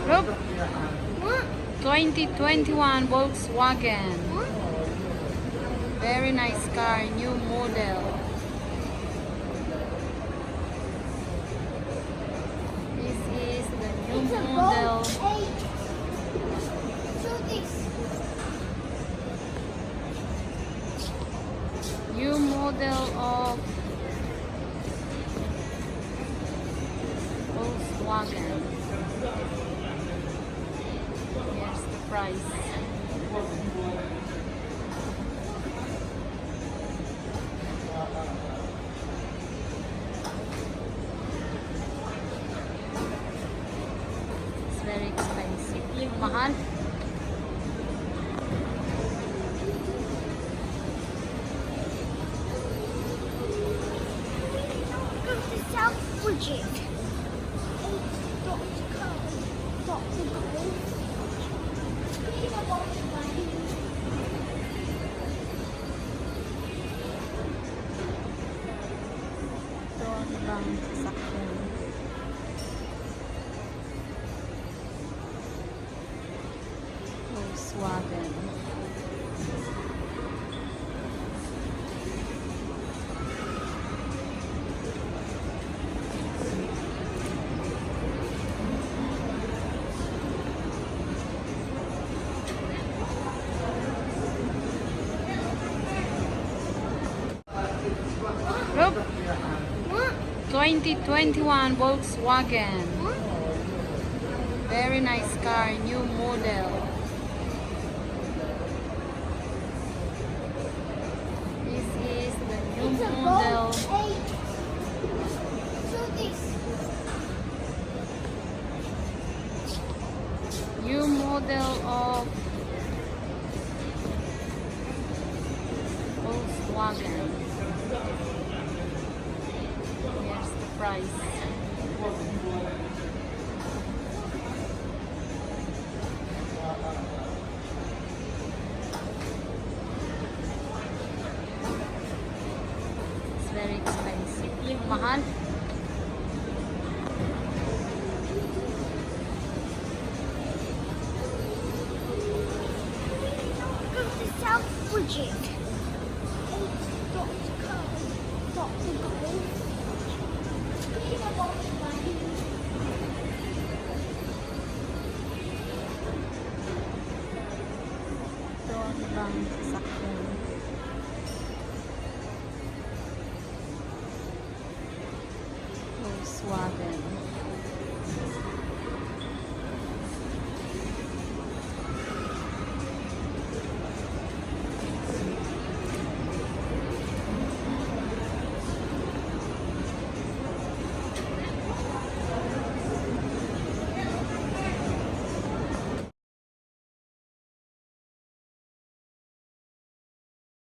Look, What? 2021 Volkswagen. What? Very nice car, new model. This is the new It's a model. Bolt 8. So this. New model of Volkswagen. Here's the price. It's very expensive. Mahal. Go to Southbridge. Ito ang ibang sasakyan. Volkswagen. Look, What? 2021 Volkswagen. What? Very nice car, new model. This is the new It's a model. Bolt 8. So this. New model of Volkswagen. Here's the price. It's very expensive. Mahal. Go to Southbridge. Ito ang ibang sasakyan. Volkswagen.